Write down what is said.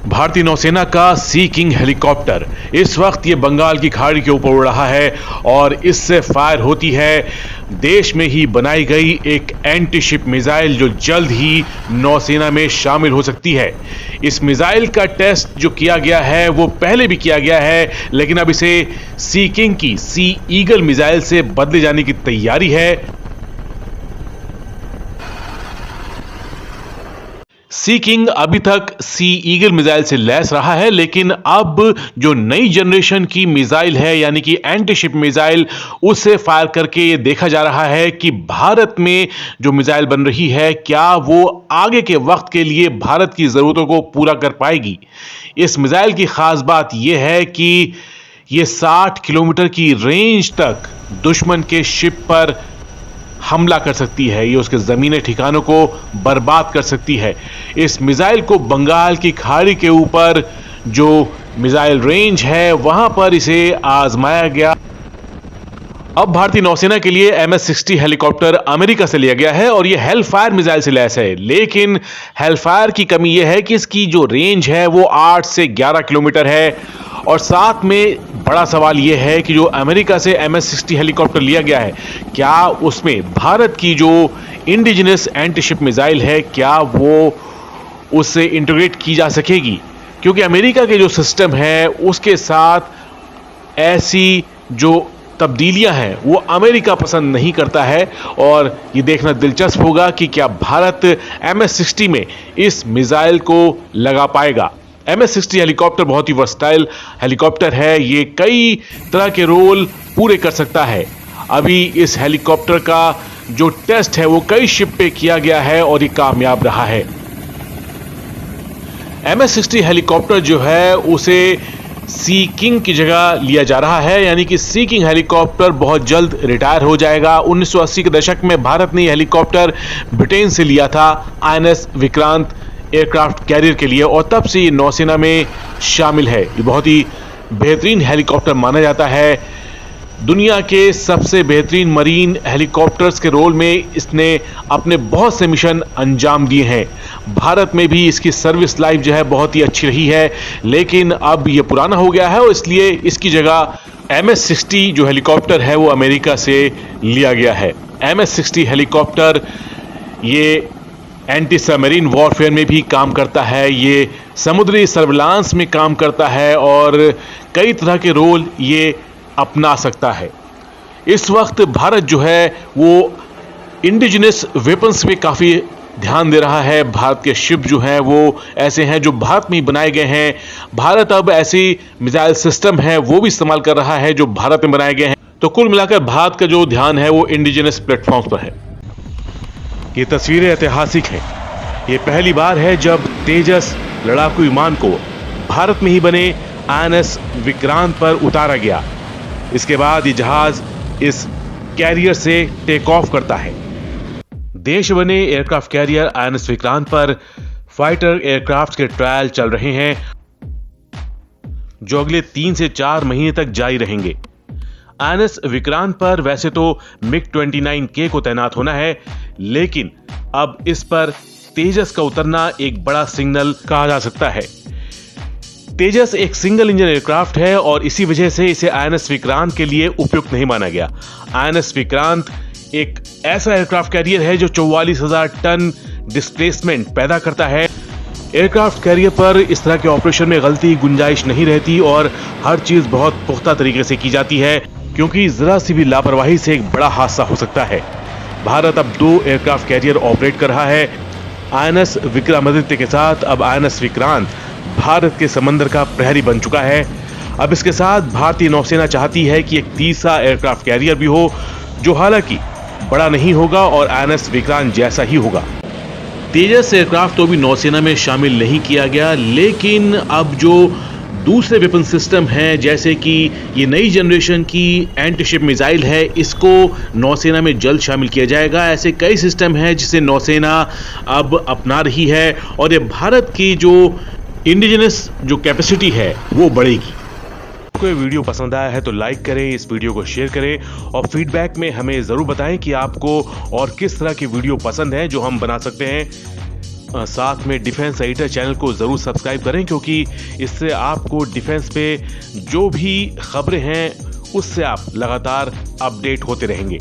भारतीय नौसेना का सी किंग हेलीकॉप्टर इस वक्त ये बंगाल की खाड़ी के ऊपर उड़ रहा है और इससे फायर होती है देश में ही बनाई गई एक एंटी शिप मिसाइल जो जल्द ही नौसेना में शामिल हो सकती है। इस मिसाइल का टेस्ट जो किया गया है वो पहले भी किया गया है, लेकिन अब इसे सी किंग की सी ईगल मिसाइल से बदले जाने की तैयारी है। सी किंग अभी तक सी ईगल मिसाइल से लैस रहा है, लेकिन अब जो नई जनरेशन की मिसाइल है यानी कि एंटी शिप मिसाइल, उससे फायर करके ये देखा जा रहा है कि भारत में जो मिसाइल बन रही है क्या वो आगे के वक्त के लिए भारत की जरूरतों को पूरा कर पाएगी। इस मिसाइल की खास बात यह है कि ये 60 किलोमीटर की रेंज तक दुश्मन के शिप पर हमला कर सकती है, ये उसके जमीनी ठिकानों को बर्बाद कर सकती है। इस मिसाइल को बंगाल की खाड़ी के ऊपर जो मिसाइल रेंज है वहां पर इसे आजमाया गया। अब भारतीय नौसेना के लिए MS-60 हेलीकॉप्टर अमेरिका से लिया गया है और यह हेलफायर मिसाइल से लैस है, लेकिन हेलफायर की कमी यह है कि इसकी जो रेंज है वो 8 से 11 किलोमीटर है। और साथ में बड़ा सवाल यह है कि जो अमेरिका से MS-60 हेलीकॉप्टर लिया गया है, क्या उसमें भारत की जो इंडिजिनस एंटी शिप मिसाइल है क्या वो उससे इंटीग्रेट की जा सकेगी, क्योंकि अमेरिका के जो सिस्टम है उसके साथ ऐसी जो तब्दीलियां हैं वो अमेरिका पसंद नहीं करता है। और ये देखना दिलचस्प होगा कि क्या भारत MS-60 में इस मिसाइल को लगा पाएगा। MS-60 हेलीकॉप्टर बहुत ही वर्सटाइल हेलीकॉप्टर है, ये कई तरह के रोल पूरे कर सकता है। अभी इस हेलीकॉप्टर का जो टेस्ट है वो कई शिप पे किया गया है और ये कामयाब रहा है। MS-60 हेलीकॉप्टर जो है उसे सी किंग की जगह लिया जा रहा है, यानी कि सी किंग हेलीकॉप्टर बहुत जल्द रिटायर हो जाएगा। 1980 के दशक में भारत ने यह हेलीकॉप्टर ब्रिटेन से लिया था INS विक्रांत एयरक्राफ्ट कैरियर के लिए और तब से ये नौसेना में शामिल है। ये बहुत ही बेहतरीन हेलीकॉप्टर माना जाता है। दुनिया के सबसे बेहतरीन मरीन हेलीकॉप्टर्स के रोल में इसने अपने बहुत से मिशन अंजाम दिए हैं। भारत में भी इसकी सर्विस लाइफ जो है बहुत ही अच्छी रही है, लेकिन अब ये पुराना हो गया है और इसलिए इसकी जगह MS-60 जो हेलीकॉप्टर है वो अमेरिका से लिया गया है। MS-60 हेलीकॉप्टर ये एंटी सबमरीन वॉरफेयर में भी काम करता है, ये समुद्री सर्विलांस में काम करता है और कई तरह के रोल ये अपना सकता है। इस वक्त भारत जो है वो इंडिजिनस वेपन्स पे काफ़ी ध्यान दे रहा है। भारत के शिप जो हैं वो ऐसे हैं जो भारत में ही बनाए गए हैं। भारत अब ऐसी मिसाइल सिस्टम है वो भी इस्तेमाल कर रहा है जो भारत में बनाए गए हैं। तो कुल मिलाकर भारत का जो ध्यान है वो इंडिजिनस प्लेटफॉर्म्स पर है। ये तस्वीरें ऐतिहासिक हैं। ये पहली बार है जब तेजस लड़ाकू विमान को भारत में ही बने INS विक्रांत पर उतारा गया। इसके बाद ये जहाज इस कैरियर से टेक ऑफ करता है। देश बने एयरक्राफ्ट कैरियर INS विक्रांत पर फाइटर एयरक्राफ्ट के ट्रायल चल रहे हैं जो अगले 3 से 4 महीने तक जारी रहेंगे। INS विक्रांत पर वैसे तो MiG-29K को तैनात होना है, लेकिन अब इस पर तेजस का उतरना एक बड़ा सिग्नल कहा जा सकता है। तेजस एक सिंगल इंजन एयरक्राफ्ट है और इसी वजह से इसे INS विक्रांत के लिए उपयुक्त नहीं माना गया। INS विक्रांत एक ऐसा एयरक्राफ्ट कैरियर है जो 44,000 टन डिस्प्लेसमेंट पैदा करता है। एयरक्राफ्ट कैरियर पर इस तरह के ऑपरेशन में गलती गुंजाइश नहीं रहती और हर चीज बहुत पुख्ता तरीके से की जाती है, क्योंकि जरा सी भी लापरवाही से एक बड़ा हादसा हो सकता है। भारत अब 2 एयरक्राफ्ट कैरियर ऑपरेट कर रहा है। INS विक्रमादित्य के साथ अब INS विक्रांत भारत के समंदर का प्रहरी बन चुका है। अब इसके साथ भारतीय नौसेना चाहती है कि एक तीसरा एयरक्राफ्ट कैरियर भी हो, जो हालांकि बड़ा नहीं होगा और INS विक्रांत जैसा ही होगा। तेजस एयरक्राफ्ट तो भी नौसेना में शामिल नहीं किया गया, लेकिन अब जो दूसरे वेपन सिस्टम हैं जैसे कि ये नई जनरेशन की एंटी शिप मिसाइल है, इसको नौसेना में जल्द शामिल किया जाएगा। ऐसे कई सिस्टम हैं जिसे नौसेना अब अपना रही है और ये भारत की जो इंडिजिनस जो कैपेसिटी है वो बढ़ेगी। आपको ये वीडियो पसंद आया है तो लाइक करें, इस वीडियो को शेयर करें और फीडबैक में हमें ज़रूर बताएं कि आपको और किस तरह की वीडियो पसंद है जो हम बना सकते हैं। साथ में डिफेंस एडिटर चैनल को ज़रूर सब्सक्राइब करें, क्योंकि इससे आपको डिफेंस पे जो भी खबरें हैं उससे आप लगातार अपडेट होते रहेंगे।